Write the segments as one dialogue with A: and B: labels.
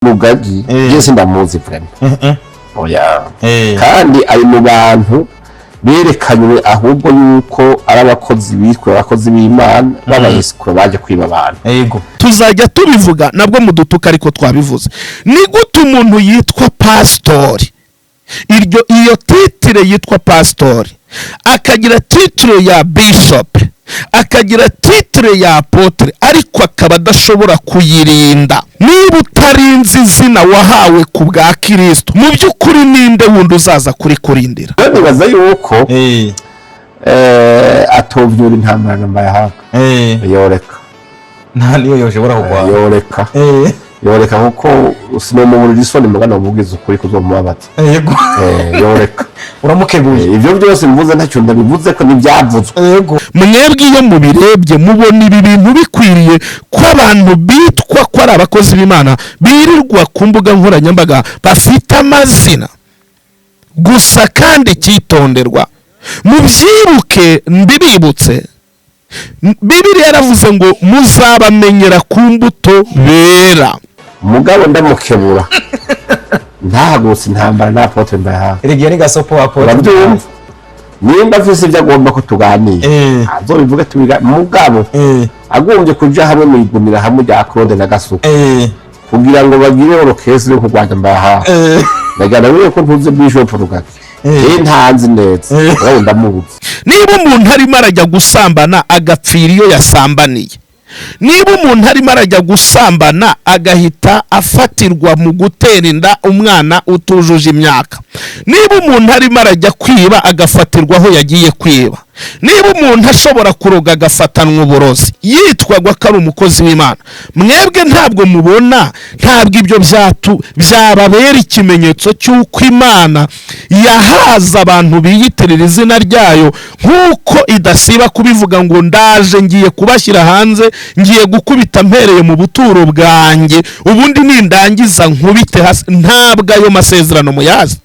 A: Mugaji yese ndamuzi vraiment oya kandi ari mu bantu berekanywe ahubwo yuko ari abakozi bitwa abakozi b'Imana babayesikura baje kwiba abantu.
B: Yego tuzajya tubivuga nabwo mudutuka ariko twabivuze ni gute umuntu yitwa pastori iyo titre yitwa pastori akagira titre ya bishop akagira titre ya apotre ariko akaba adashobora kuyirinda. Niba utarinze izina wahawe ku bwa Kristo mu by'ukuri ninde wundi uzaza kuri kurindira?
A: Nibaza yuko atovyura intambara namba yahaga yoreka
B: nta niyo yoshobora kugwa
A: yoreka kuko usino mu buriri soni mugana ubugize ukuri kuzomubabaza.
B: Yego
A: yoreka
B: uramukebuye
A: ivyo byose mvuze ntacyo ndabivuze ko nibyavuzwe.
B: Yego mwebwe iyo mubirebye mubona ibi bintu bikwiriye ko abantu bitwa ko ari abakozi b'Imana birirwa ku mbuga nkoranyambaga bafite amazina gusa kandi kitonderwa mubyibuke mbibibutse Bibiliya yaravuze ngo muzabamenyera ku mbuto bera.
A: Mugabo ndamukebura ntagose intambara na apotre mbaha
B: Rigiye ni gasopo apotre
A: nimba afise ibyo agomba ko tuganira azobivuga tubiga mugabo agombye kuja hamwe mu igumira hamwe rya Claude na Gasuku kugira ngo bagire orokesi yo kugwanya mbaha bagana wiye ko ntuze bishop rugati ntanzi neza ndamubuze.
B: Niba umuntu arimo arajya gusambana agapfira iyo yasambaniye, niba umuntu arimo arajya gusambana agahita afatirwa mu gutera inda umwana utujuje imyaka, niba umuntu arimo arajya kwiba agafatirwa aho yagiye kwiba, niba umuntu ashobora kuroga agafatanwa uburozi yitwagwa ko ari umukozi w'Imana, mwebwe ntabwo mubona ntabwo ibyo byababera ikimenyetso cy'uko Imana yahaza abantu biyitirira izina ryayo nk'uko idasiba kubivuga ngo ndaje ngiye kubashyira hanze, ngiye gukubita mpereye mu buturo bwanjye ubundi nindangiza nkubite hasi? Ntabwo ayo masezerano muyazi.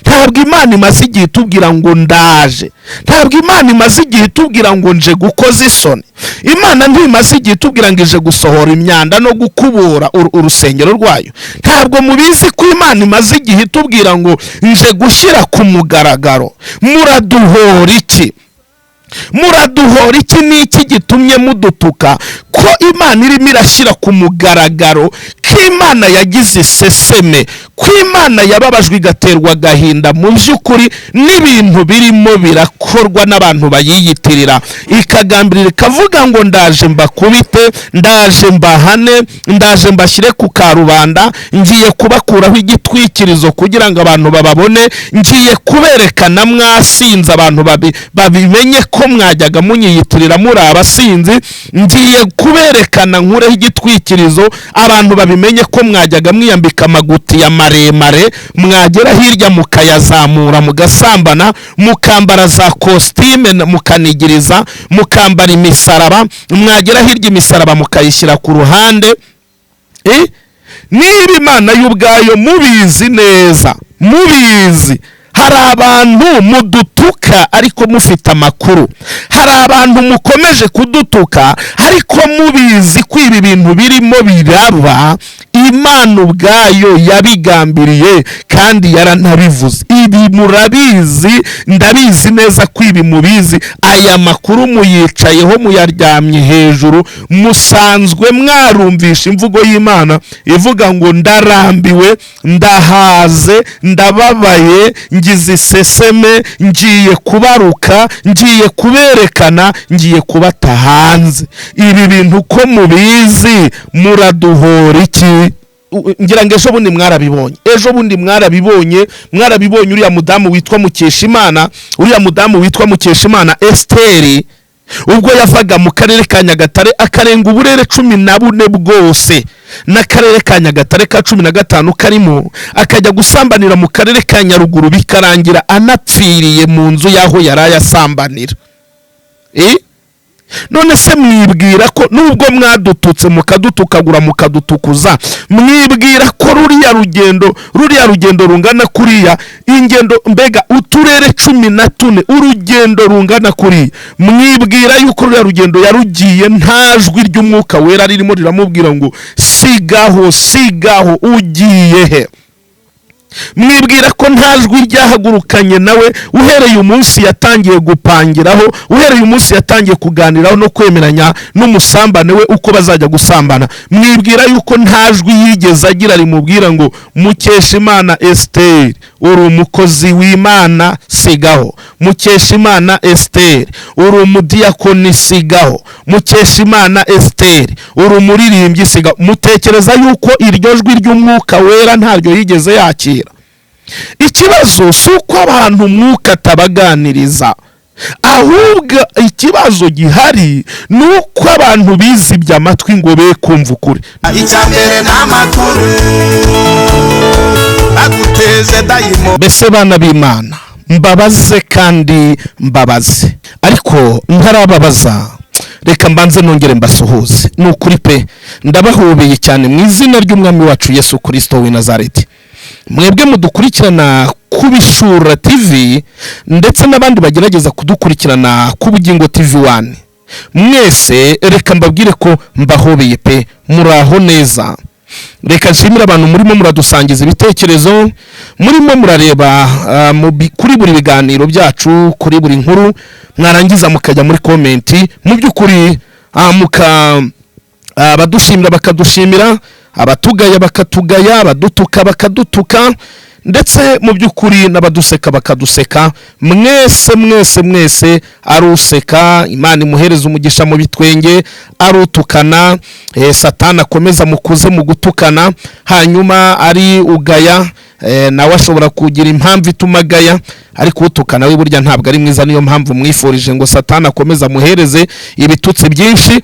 B: Ntabwo Imana imaze igihe itubwira ngo ndaje, ntabwo Imana imaze igihe itubwira ngo nje gukoza isoni, Imana ntimaze igihe itubwira ngo ije gusohora imyanda no gukubura urusengero rwayo. Ntabwo mubizi ko Imana imaze igihe itubwira ngo nje gushyira ku mugaragaro. Muraduhora iki? Muraduhora iki? Niki gitumye mudutuka ko Imana irimo irashyira ku mugaragaro ko Imana yagize iseseme, ko Imana yababajwe igaterwa agahinda mu by'ukuri n'ibintu birimo birakorwa n'abantu bayiyitirira, ikagambirira ikavuga ngo ndaje mbakubite, ndaje mbahane, ndaje mbashyire ku karubanda, ngiye kubakuraho igitwikirizo kugira ngo abantu bababone, ngiye kuberekana mwasinze abantu babimenye ko mwajyaga munyiyitirira muri abasinzi, ngiye kuberekana nkureho igitwikirizo abantu babimenye ko mwajyaga mwiyambika amaguti ya maremare, mwagera hirya mukayazamura mugasambana, mukambara za costume mukanigiriza, mukambara imisaraba, mwagera hirya imisaraba mukayishyira ku ruhande. Niba Imana y'ubwayo mubizi neza, mubizi hari abantu mudutuka ariko mufite amakuru, hari abantu mukomeje kudutuka ariko mubizi ko ibi bintu birimo biraba Imana ubwayo yabigambiriye kandi yaranabivuze. Ibi murabizi, ndabizi neza ko ibi mubizi. Aya makuru muyicayeho muyaryamye hejuru, musanzwe mwarumvisha imvugo y'Imana ivuga ngo ndarambiwe, ndahaze, ndababaye, ngize iseseme, ngiye kubaruka, ngiye kuberekana, ngiye kubata hanze. Ibi bintu ko mubizi muraduhora iki? Ngira ngo ejo bundi mwarabibonye uriya mudamu witwa Mukeshimana Esteri ubwo yavaga mu karere ka Nyagatare akarenga uburere 14 bwose n'akarere ka Nyagatare ka 15 karimo, akajya gusambanira mu karere ka Nyaruguru bikarangira anapfiriye mu nzu yaho yarayasambanira. None se mwibwira ko nubwo mwadututse mukadutukagura mukadutukuza, mwibwira ko ruriya rugendo rungana kuriya, ingendo mbega uturere 14 urugendo rungana kuriya, mwibwira yuko ruriya rugendo yarugiye nta jwi ry'umwuka wera ririmo riramubwira ngo sigaho ugiye he? Mwibwira ko nta jwi ryahagurukanye nawe uhereye umunsi yatangiye gupangiraho, uhereye umunsi yatangiye kuganiraho no kwemeranya n'umusambane we uko bazajya gusambana? Mwibwira yuko nta jwi yigeze agira rimubwira ngo Mukeshimana Esther uri umukozi w'Imana sigaho, Mukeshimana Esther uri umudiyakoni sigaho, Mukeshimana Esther uri umuririmbyi sigaho? Mutekereza yuko iryo jwi ry'umwuka wera ntaryo yigeze yakira? Ikibazo si uko abantu umwuka atabaganiriza, ahubwo ikibazo gihari ni uko abantu bizibye amatwi ngo be kumva ukuri.
C: Icyambere n'amakuru aguteze dayimo.
B: Mbese bana b'Imana, mbabaze kandi mbabaze, ariko ntarababaza reka mbanze nongere mbasuhuze. Ni ukuri pe, ndabahobeye cyane mu izina ry'umwami wacu Yesu Kristo w'i Nazareti. Mwebwe mudukurikirana ku Bishura TV ndetse n'abandi bagerageza kudukurikirana ku Bugingo TV1, mwese reka mbabwire ko mbahobeye pe, muraho neza. Reka nshimira abantu murimo muradusangiza ibitekerezo, murimo murareba kuri buri biganiro byacu, kuri buri nkuru, mwarangiza mukajya muri komenti. Mu by'ukuri abadushimira bakadushimira, abatugaya bakatugaya, abadutuka bakadutuka, ndetse mu by'ukuri n'abaduseka bakaduseka. Mwese aruseka Imana imuhereza umugisha mu bitwenge, arutukana Satani akomeza mukuze mu gutukana, hanyuma ari ugaya nawe ashobora kugira impamvu ituma agaya, ariko utukana we burya ntabwo ari mwiza. Niyo mpamvu mwifurije ngo Satani akomeza muhereze ibitutsi byinshi,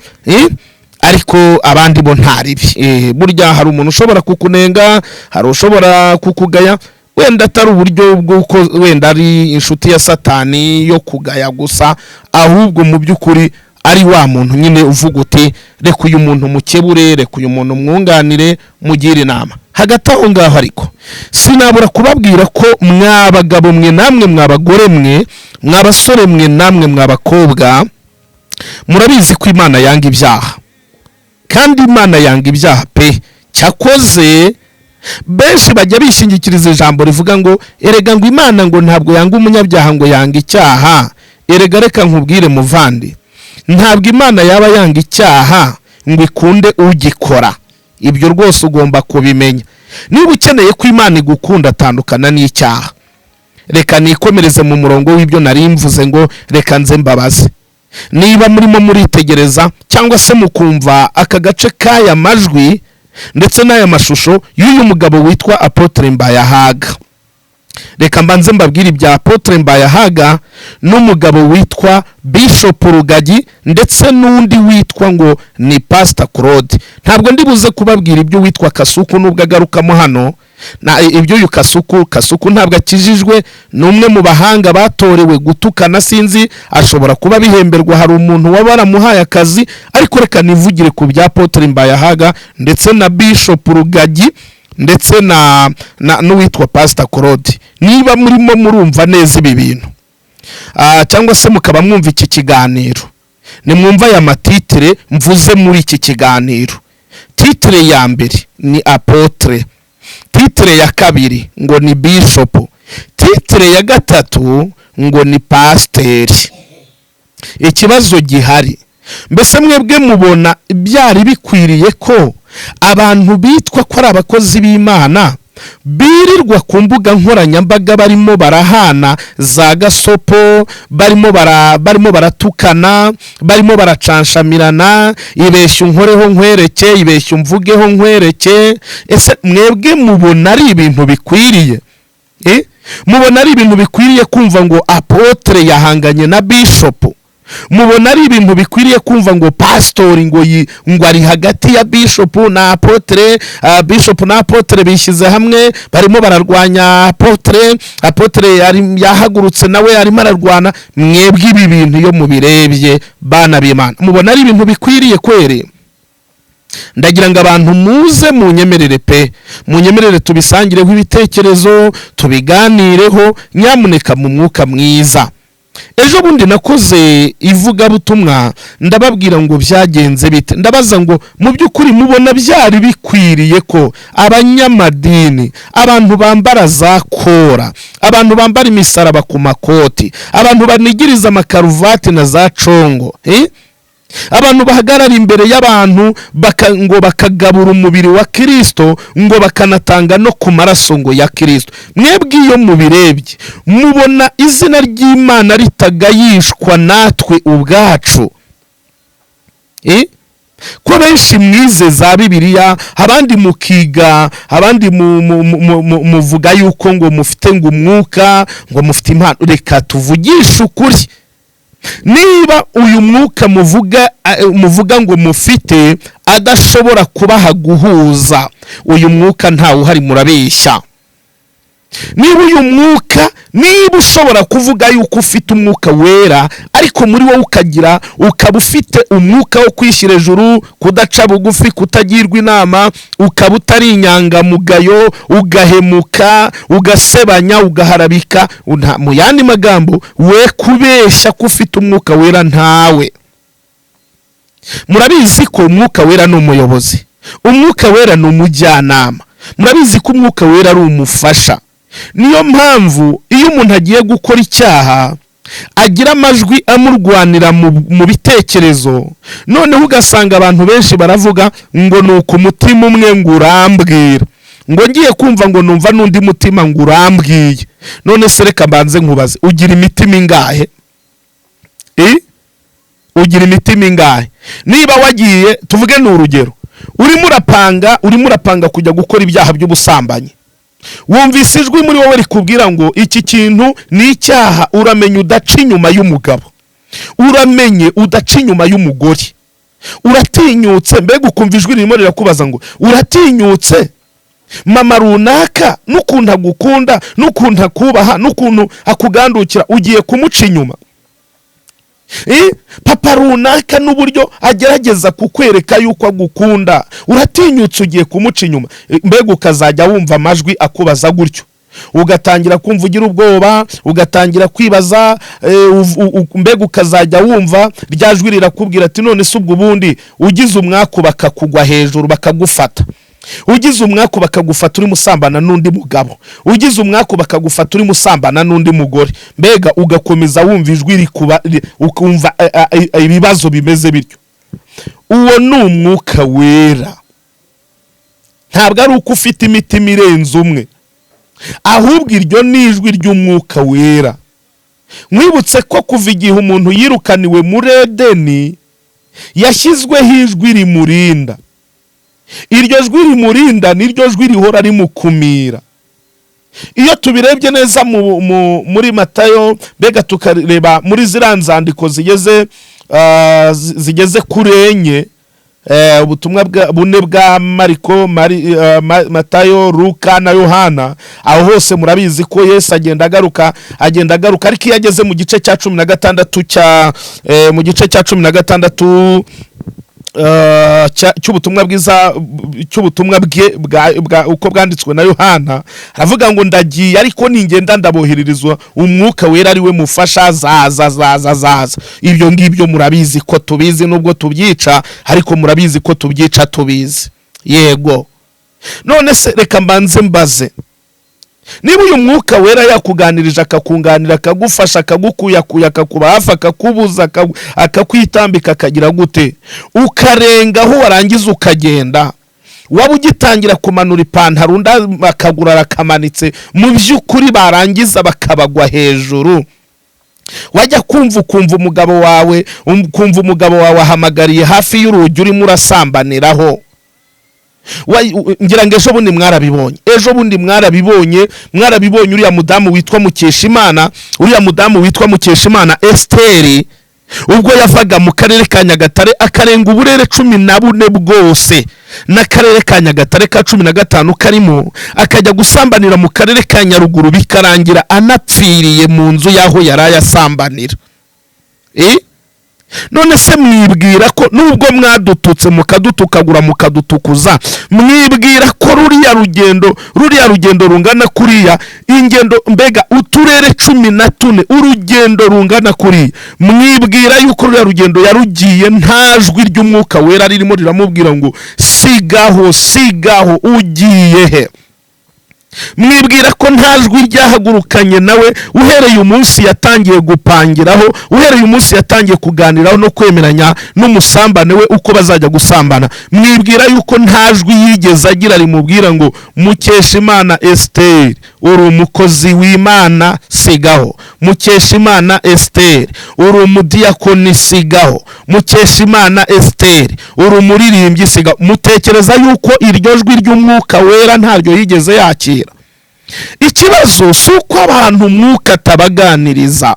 B: ariko abandi bo ntaribi. Burya hari umuntu ushobora kukunenga, hari ushobora kukugaya, wenda atari uburyo bw'uko wenda ari inshuti ya Satani yo kugaya gusa, ahubwo mu by'ukuri ari wa muntu nyine uvuga uti reka uyu muntu mukebure, reka uyu muntu mwunganire, mugire inama. Hagati aho ngaho ariko sinabura kubabwira ko mwabagabo mwe namwe, mwabagore mwe, mwabasore mwe namwe, mwabakobwa, murabizi ko Imana yanga ibyaha, kandi Imana yanga ibyaha pe. Cyakoze benshi bajya bishingikiriza ijambo rivuga ngo erega ngo Imana ngo ntabwo yanga umunyabyaha ngo yanga icyaha. Erega reka nkubwire muvandi, ntabwo Imana yaba yanga icyaha ngo ikunde ugikora. Ibyo rwose ugomba kubimenya. Niba ukeneye ko Imana igukunda, atandukana n'icyaha. Reka nikomereze mu murongo w'ibyo nari mvuze ngo reka nze mbabaze. Niba murimo muritegereza cyangwa se mukumva aka gace k'aya majwi ndetse n'aya mashusho y'uyu mugabo witwa Apotre Mbayahaga, reka mbanze mbabwire ibya Apotre Mbayahaga n'umugabo witwa Bishop Rugagi ndetse n'undi witwa ngo ni Pastor Claude. Ntabwo ndi buze kubabwira ibyo witwa Kasuku nubwo agarukamo hano, na ibyo yu Kasuku ntabwo akijijwe, n'umwe mu bahanga batorewe gutukana. Sinzi ashobora kuba bihemberwa, hari umuntu wabaramuhaye akazi, ariko reka nivugire ku bya Apotre Mbayahaga ndetse na Bishop Rugagi ndetse n'uwitwa Pastor Claude. Niba murimo murumva neza ibi bintu, cyangwa se mukaba mwumva iki kiganiro, nimwumva aya matitire mvuze muri iki kiganiro. Titire ya mbere ni Apotre, titire ya kabiri ngo ni Bishop, titire ya gatatu ngo ni Pasiteri. Ikibazo gihari, mbese mwebwe mubona byari bikwiriye ko abantu bitwa ko ari abakozi b'Imana birirwa ku mbuga nkoranyambaga barimo barahana za gasopo, barimo baratukana, barimo baracanshamirana, ibeshya unkoreho nkwereke, ibeshya umvugeho nkwereke? Ese mwebwe mubona ari ibintu bikwiriye? Mubona ari ibintu bikwiriye kumva ngo Apotre yahanganye na Bishop? Mubona ari ibintu bikwiriye kumva ngo pastori ngo ari hagati ya Bishop na Apotre, Bishop na Apotre bishyize hamwe barimo bararwanya Apotre yahagurutse nawe arimo ararwana? Mwebwe ibi bintu iyo mubirebye bana b'Imana, mubona ari ibintu bikwiriye kwere? Ndagira ngo abantu muze munyemerere pe, munyemerere tubisangireho ibitekerezo, tubiganireho, nyamuneka mu mwuka mwiza. ejo bundi nakoze ivugabutumwa ndababwira ngo byagenze bite, ndabaza ngo mu by'ukuri mubona byari bikwiriye ko abanyamadini, abantu bambara za kora, abantu bambara imisaraba ku makoti, abantu banigiriza amakaruvati na za congo, abantu bahagarara imbere y'abantu ngo bakagabura umubiri wa Kristo, ngo bakanatanga no ku maraso ngo ya Kristo. Mwebwe iyo mubirebye mubona izina ry'Imana ritagayishwa natwe ubwacu? Ko benshi mwize za Bibiliya, abandi mukiga, abandi muvuga yuko ngo mufite ngo umwuka, ngo mufite impano. Reka tuvugishe ukuri, niba uyu mwuka muvuga ngo mufite adashobora kubaha guhuza, uyu mwuka ntawe uhari, murabeshya. Niba uyu mwuka, niba ushobora kuvuga yuko ufite umwuka wera, ariko muri wowe ukaba ufite umwuka wo kwishyira ejuru, kudaca bugufi, kutagirwa inama, ukaba utari inyangamugayo, ugahemuka, ugasebanya, ugaharabika, mu yandi magambo we kubeshya ko ufite umwuka wera ntawe. Murabizi ko umwuka wera ni umuyobozi, umwuka wera ni umujyanama, murabizi ko umwuka wera ari umufasha. Niyo mpamvu iyo umuntu agiye gukora icyaha agira amajwi amurwanira mu bitekerezo, noneho ugasanga abantu benshi baravuga ngo ni uku mutima umwe ngo urambwira, ngo ngiye kumva ngo numva n'undi mutima ngo urambwiye. None se reka mbanze nkubaze, ugira imitima ingahe? Ugira imitima ingahe? Niba wagiye, tuvuge ni urugero, urimo urapanga kujya gukora ibyaha by'ubusambanyi, wumvise ijwi muri wowe rikubwira ngo iki kintu ni icyaha, uramenye udaca inyuma y'umugabo, uramenye udaca inyuma y'umugore, uratinyutse, mbega ukumva ijwi ririmo rirakubaza ngo uratinyutse, mama runaka n'ukuntu agukunda, n'ukuntu akubaha, n'ukuntu akugandukira, ugiye kumuca inyuma. Papa runaka n'uburyo agerageza kukwereka yuko agukunda, uratinyutse ugiye kumuca inyuma. Mbega ukazajya wumva amajwi akubaza gutyo, ugatangira kumva ugira ubwoba, ugatangira kwibaza, mbega ukazajya wumva rya jwi rirakubwira ati none se ubwo ubundi ugize umwaku bakakugwa hejuru bakagufata, ugize umwaku bakagufata uri musambana n'undi mugabo, ugize umwaku bakagufata uri musambana n'undi mugore, mbega ugakomeza wumva ijwi ukumva ibibazo bimeze bityo. Uwo ni umwuka wera, ntabwo ari uko ufite imitima irenze umwe, ahubwo iryo ni ijwi ry'umwuka wera. Mwibutse ko kuva igihe umuntu yirukaniwe muri Edeni yashyizweho ijwi rimurinda. Iryo jwi rimurinda niryo jwi rihora rimukumira. Iyo tubirebye neza muri Matayo, mbega tukareba muri ziriya nzandiko zigeze kuri enye, ubutumwa bune bwa Mariko, Matayo, Luka na Yohana, aho hose murabizi ko Yesu agenda agaruka, ariko iyo ageze mu gice cya 16 mu gice cya 16 cy'ubutumwa bwiza, cy'ubutumwa bwe uko bwanditswe na Yohana, aravuga ngo ndagiye ariko ningenda ndabohererezwa umwuka wera ari we mufasha, zaza. Ibyo ngibyo murabizi ko tubizi, nubwo tubyica ariko murabizi ko tubyica tubizi. Yego, none se reka mbanze mbaze, niba uyu mwuka wera yakuganirije, akakunganira, akagufasha, akagukuyakuya, akakuba hafi, akakubuza, akakwitambika, akagira gute, ukarenga aho warangiza ukagenda, waba ugitangira kumanura ipantaro undi akagura arakamanitse, mu by'ukuri barangiza bakabagwa hejuru, wajya ukumva umugabo wawe ahamagariye hafi y'urugi urimo urasambaniraho. Ngira ngo ejo bundi mwarabibonye uriya mudamu witwa Mukeshimana Esteri, ubwo yavaga mu karere ka Nyagatare akarenga uburere 14 bwose n'akarere ka Nyagatare ka 15 karimo, akajya gusambanira mu karere ka Nyaruguru, bikarangira anapfiriye mu nzu yaho yari ayasambanira. none se mwibwira ko nubwo mwadututse mukadutukagura mukadutukuza, mwibwira ko ruriya rugendo rungana kuriya, ingendo mbega uturere 14 urugendo rungana kuriya, mwibwira yuko ruriya rugendo yarugiye nta jwi ry'umwuka wera ririmo riramubwira ngo sigaho ugiye he? Mwibwira ko nta jwi ryahagurukanye nawe uhereye umunsi yatangiye gupangiraho, uhereye umunsi yatangiye kuganiraho no kwemeranya n'umusambane we uko bazajya gusambana? Mwibwira yuko nta jwi yigeze agira rimubwira ngo Mukeshimana Esther uri umukozi w'Imana sigaho, Mukeshimana Esther uri umudiyakoni sigaho, Mukeshimana Esther uri umuririmbyi sigaho? Mutekereza yuko iryo jwi ry'umwuka wera ntaryo yigeze yakira? Ikibazo si uko abantu umwuka atabaganiriza,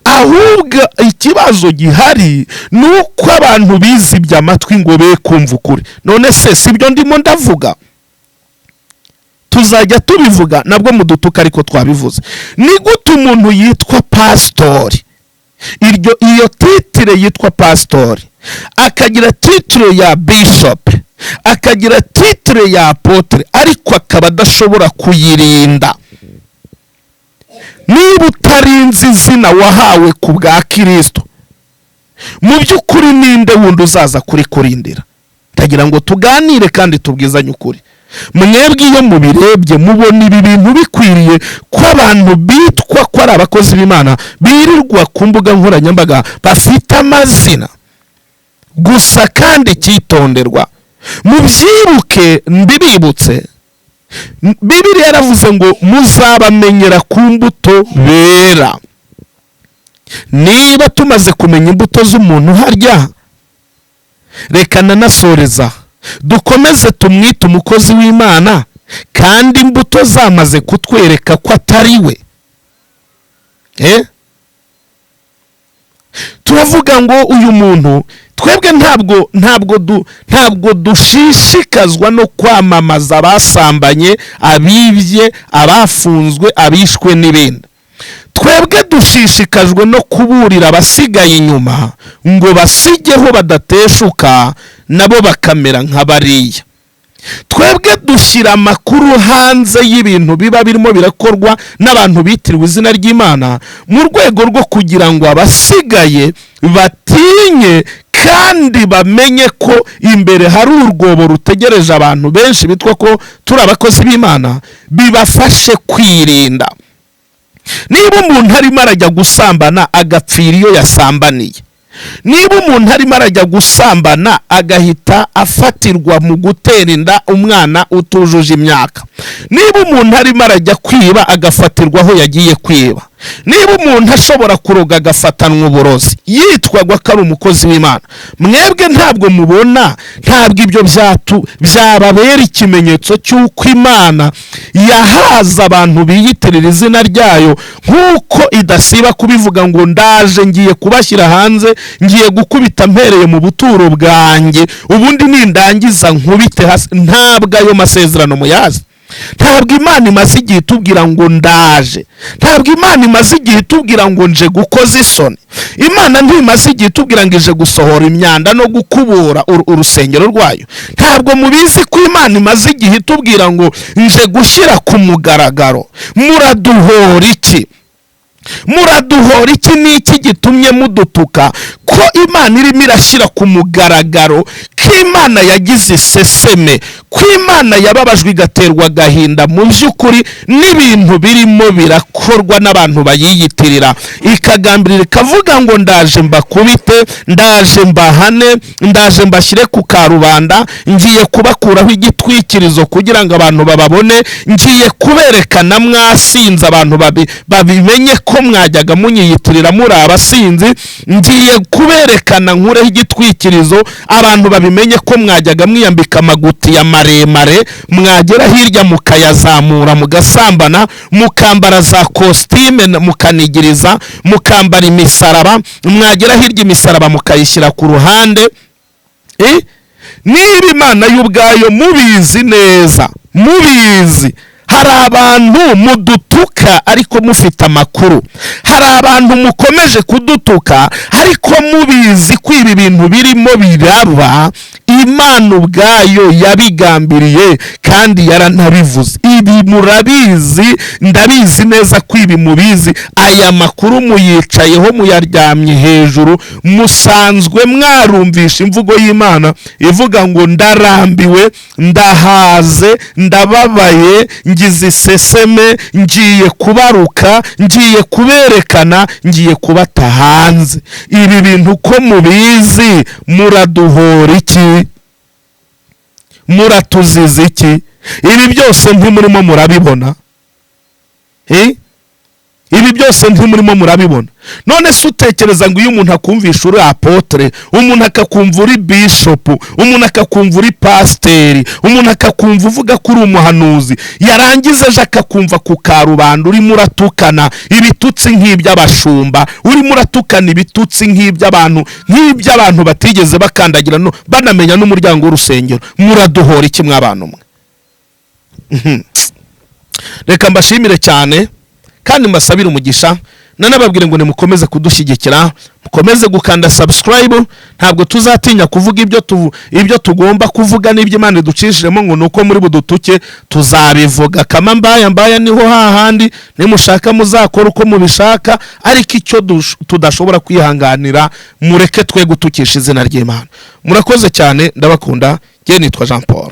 B: ahubwo ikibazo gihari ni uko abantu bizibye amatwi ngo be kumva ukuri. None se sibyo ndimo ndavuga? Tuzajya tubivuga nabwo mudutuka ariko twabivuze. Ni gute umuntu yitwa pastori, iyo titire yitwa pastori, akagira titire ya bishop, akagira titire ya apotre, ariko akaba adashobora kuyirinda? Niba utarinze izina wahawe ku bwa Kristo, mu by'ukuri ninde wundi uzaza kuri kurindira? Ndagira ngo tuganire kandi tubwizanye ukuri. Mwebwe iyo mubirebye mubona ibi bintu bikwiriye ko abantu bitwa ko ari abakozi b'Imana birirwa ku mbuga nkoranyambaga bafite amazina gusa, kandi cyitonderwa mubyibuke, mbibibutse Bibiliya yaravuze ngo muzabamenyera ku mbuto bera. Niba tumaze kumenya imbuto z'umuntu harya, reka nanasoreza dukomeze tumwite umukozi w'Imana kandi imbuto zamaze kutwereka ko atari we. Turavuga ngo uyu muntu, twebwe ntabwo dushishikazwa no kwamamaza abasambanye, abibye, abafunzwe, abishwe n'ibindi. Twebwe dushishikajwe no kuburira abasigaye inyuma ngo basigeho badateshuka nabo bakamera nk'abariya. Twebwe dushyira amakuru hanze y'ibintu biba birimo birakorwa n'abantu bitiriwe izina ry'Imana mu rwego rwo kugira ngo abasigaye batinye kandi bamenye ko imbere hari urwobo rutegereje abantu benshi bitwa ko turi abakozi b'Imana, bibafashe kwirinda. Niba umuntu arimo arajya gusambana agapfira iyo yasambaniye, niba umuntu arimo arajya gusambana agahita afatirwa mu gutera inda umwana utujuje imyaka, niba umuntu arimo arajya kwiba agafatirwa aho yagiye kwiba, niba umuntu ashobora kuroga agafatanwa uburozi yitwagwa ko ari umukozi w'Imana, mwebwe ntabwo mubona, ntabwo ibyo byababera ikimenyetso cy'uko Imana yahaza abantu biyitirira izina ryayo, nk'uko idasiba kubivuga ngo ndaje ngiye kubashyira hanze, ngiye gukubita mpereye mu buturo bwanjye, ubundi nindangiza nkubite hasi? Ntabwo ayo masezerano muyazi. Ntabwo Imana imaze igihe itubwira ngo ndaje, ntabwo Imana imaze igihe itubwira ngo nje gukoza isoni, Imana ntimaze igihe itubwira ngo ije gusohora imyanda no gukubura urusengero rwayo. Ntabwo mubizi ko Imana imaze igihe itubwira ngo nje gushyira ku mugaragaro. Muraduhora iki? Muraduhora iki? Ni iki gitumye mudutuka ko Imana irimo irashyira ku mugaragaro ko Imana yagize iseseme, ko Imana yababajwe igaterwa agahinda mu by'ukuri n'ibintu birimo birakorwa n'abantu bayiyitirira, ikagambirira ikavuga ngo ndaje mbakubite, ndaje mbahane, ndaje mbashyire ku karubanda, ngiye kubakuraho igitwikirizo kugira ngo abantu bababone, ngiye kuberekana mwasinze, abantu babimenye ko mwajyaga munyiyitirira muri abasinzi, ngiye kuberekana nkureho igitwikirizo, abantu babimenye ko mwajyaga mwiyambika amagutiya maremare, mwagera hirya mukayazamura mugasambana, mukambara za kositime mukanigiriza, mukambara imisaraba, mwagera hirya imisaraba mukayishyira ku ruhande. Niba Imana y'ubwayo mubizi neza, mubizi hari abantu mudutuka ariko mufite amakuru, hari abantu mukomeje kudutuka ariko mubizi ko ibi bintu birimo biraba Imana ubwayo yabigambiriye kandi yaranabivuze. Ibi murabizi, ndabizi neza ko ibi mubizi. Aya makuru muyicayeho muyaryamye hejuru, musanzwe mwarumvisha imvugo y'Imana ivuga ngo ndarambiwe, ndahaze, ndababaye, ngize iseseme, ngiye kubaruka, ngiye kuberekana, ngiye kubata hanze. Ibi bintu ko mubizi, muraduhora iki? Muratuziza iki? Ibi byose ntimurimo murabibona? Ibi byose ntimurimo murabibona? None se utekereza ngo iyo umuntu akumvisha uri apotre, umuntu akakumva uri bishop, umuntu akakumva uri pasiteri, umuntu akakumva uvuga ko uri umuhanuzi, yarangiza aje akakumva ku karubanda urimo uratukana ibitutsi nk'iby'abashumba, urimo uratukana ibitutsi nk'iby'abantu batigeze bakandagira no banamenya n'umuryango w'urusengero. Muraduhora iki mw'abantu mwe? Reka mbashimire cyane kandi mbasabire umugisha, nanababwire ngo nimukomeze kudushyigikira, mukomeze gukanda subscribe. Ntabwo tuzatinya kuvuga ibyo tugomba kuvuga, n'ibyo Imana iducishiremo ngo nuko muri budutuke tuzabivuga. Kama mbaya niho hahandi, nimushaka muzakora uko mubishaka, ariko icyo tudashobora kwihanganira mureke twe gutukisha izina ry'Imana. Murakoze cyane, ndabakunda. Nitwa Jean Paul.